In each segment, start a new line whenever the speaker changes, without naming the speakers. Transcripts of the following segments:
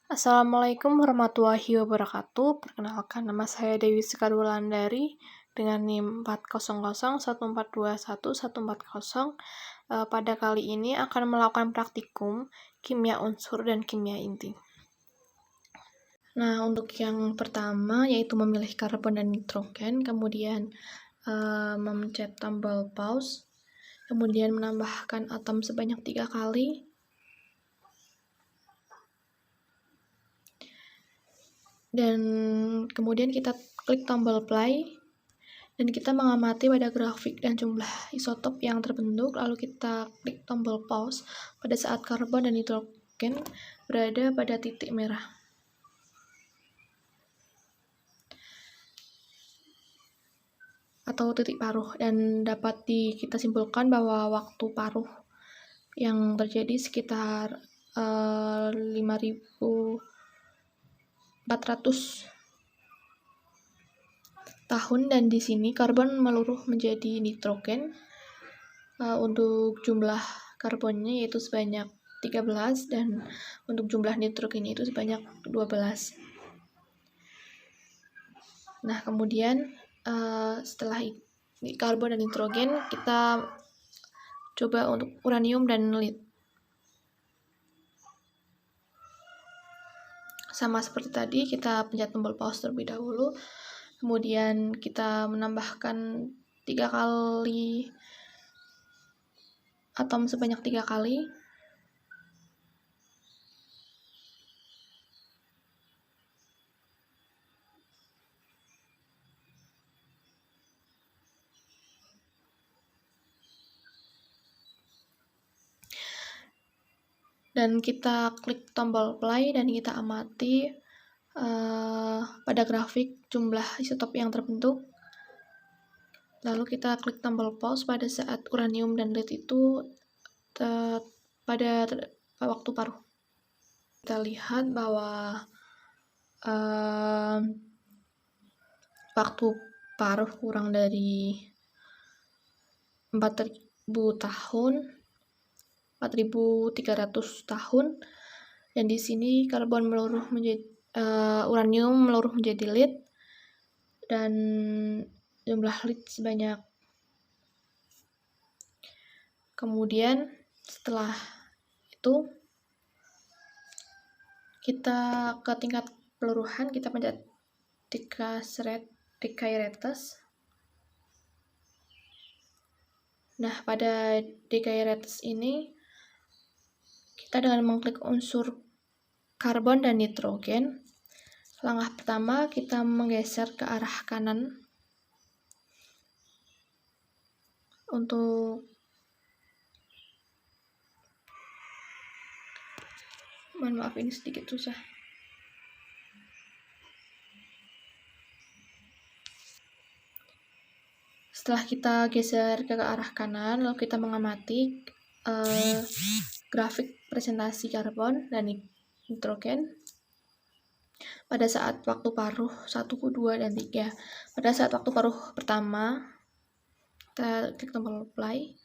Assalamualaikum warahmatullahi wabarakatuh. Perkenalkan, nama saya Dewi Sekar-Wulandari dengan NIM 40014211140. Pada kali ini akan melakukan praktikum kimia unsur dan kimia inti. Nah, untuk yang pertama yaitu memilih karbon dan nitrogen, kemudian memencet tombol pause, kemudian menambahkan atom sebanyak 3 kali. Dan kemudian kita klik tombol play dan kita mengamati pada grafik dan jumlah isotop yang terbentuk, lalu kita klik tombol pause pada saat karbon dan nitrogen berada pada titik merah. Atau titik paruh, dan dapat kita simpulkan bahwa waktu paruh yang terjadi sekitar 5.400 tahun, dan di sini karbon meluruh menjadi nitrogen. Untuk jumlah karbonnya yaitu sebanyak 13 dan untuk jumlah nitrogennya itu sebanyak 12. Nah, kemudian setelah karbon dan nitrogen, kita coba untuk uranium dan lead. Sama seperti tadi, kita pencet tombol pause terlebih dahulu, kemudian kita menambahkan 3 kali atom sebanyak 3 kali. Dan kita klik tombol play dan kita amati pada grafik jumlah isotop yang terbentuk. Lalu kita klik tombol pause pada saat uranium dan lead itu pada waktu paruh. Kita lihat bahwa waktu paruh kurang dari 4.000 tahun, 4.300 tahun, dan di sini karbon meluruh menjadi uranium meluruh menjadi lead, dan jumlah lead sebanyak. Kemudian setelah itu kita ke tingkat peluruhan, kita pencet decay rates. Nah, pada decay rates ini kita dengan mengklik unsur karbon dan nitrogen, langkah pertama kita menggeser ke arah kanan untuk maaf ini sedikit susah. Setelah kita geser ke arah kanan, lalu kita mengamati grafik presentasi karbon dan nitrogen pada saat waktu paruh 1, 2, dan 3. Pada saat waktu paruh pertama, kita klik tombol play.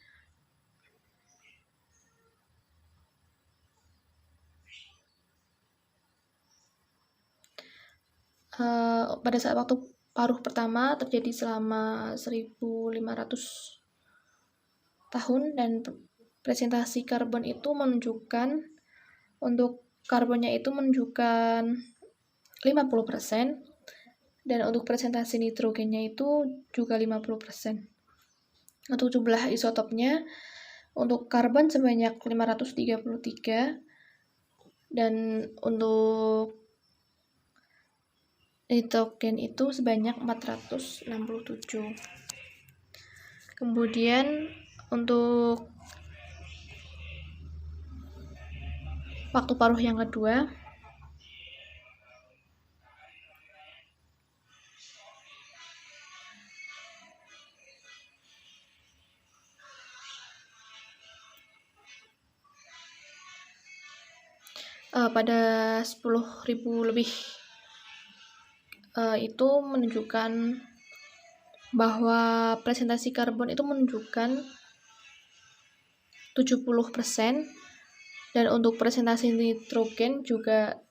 Pada saat waktu paruh pertama terjadi selama 1.500 tahun, dan presentasi karbon itu menunjukkan, untuk karbonnya itu menunjukkan 50%, dan untuk presentasi nitrogennya itu juga 50%. Untuk jumlah isotopnya, untuk karbon sebanyak 533, dan untuk nitrogen itu sebanyak 467. Kemudian untuk waktu paruh yang kedua, pada 10.000 lebih itu menunjukkan bahwa presentasi karbon itu menunjukkan 70%, dan untuk presentasi nitrogen juga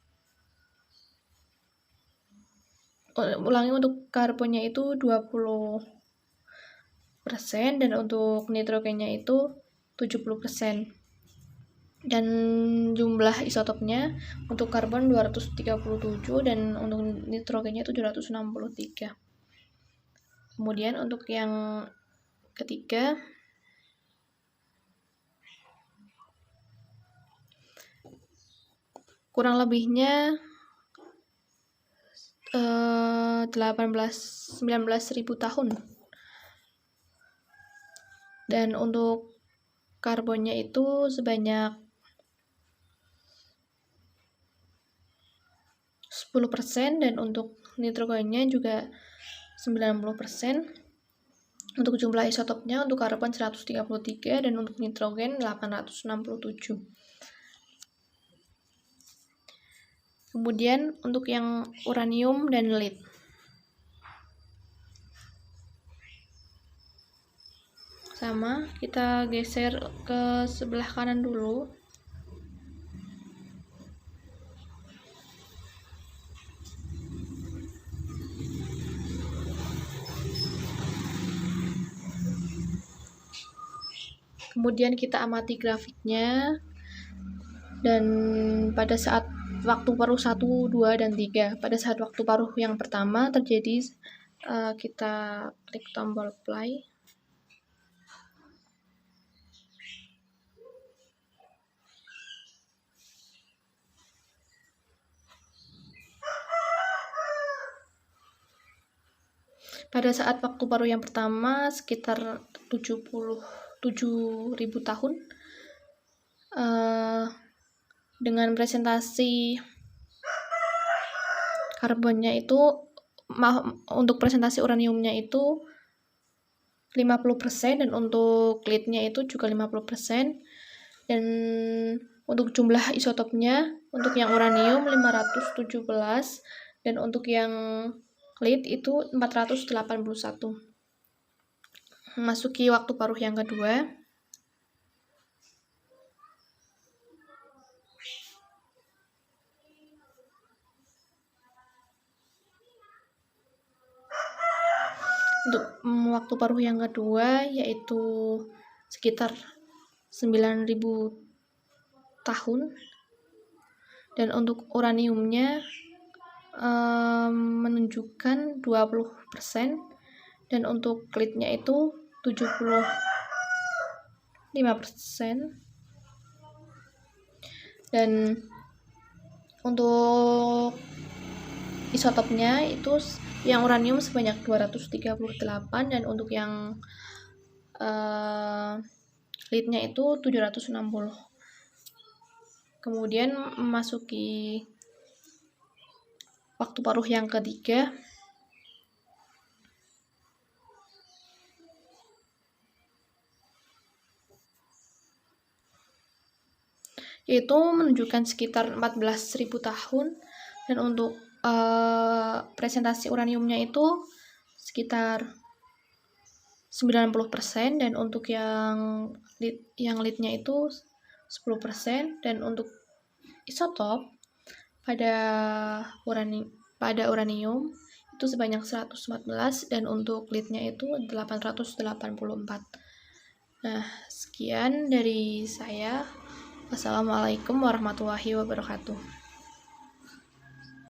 ulangi, untuk karbonnya itu 20% dan untuk nitrogennya itu 70%. Dan jumlah isotopnya untuk karbon 237 dan untuk nitrogennya 763. Kemudian untuk yang ketiga, kurang lebihnya 19.000 tahun. Dan untuk karbonnya itu sebanyak 10% dan untuk nitrogennya juga 90%. Untuk jumlah isotopnya untuk karbon 133 dan untuk nitrogen 867. Kemudian untuk yang uranium dan lead. Sama, kita geser ke sebelah kanan dulu. Kemudian kita amati grafiknya, dan pada saat waktu paruh 1, 2, dan 3, pada saat waktu paruh yang pertama terjadi, kita klik tombol play. Pada saat waktu paruh yang pertama sekitar 77.000 tahun, dengan presentasi karbonnya itu, untuk presentasi uraniumnya itu 50% dan untuk leadnya itu juga 50%. Dan untuk jumlah isotopnya, untuk yang uranium 517 dan untuk yang lead itu 481. Memasuki waktu paruh yang kedua. Untuk waktu paruh yang kedua yaitu sekitar 9.000 tahun. Dan untuk uraniumnya menunjukkan 20% dan untuk leadnya itu 75%. Dan untuk isotopnya itu yang uranium sebanyak 238 dan untuk yang leadnya itu 760. Kemudian memasuki waktu paruh yang ketiga, yaitu menunjukkan sekitar 14.000 tahun. Dan untuk presentasi uraniumnya itu sekitar 90% dan untuk yang leadnya itu 10%. Dan untuk isotop pada uranium itu sebanyak 114 dan untuk leadnya itu 884. Nah, sekian dari saya. Wassalamualaikum warahmatullahi wabarakatuh.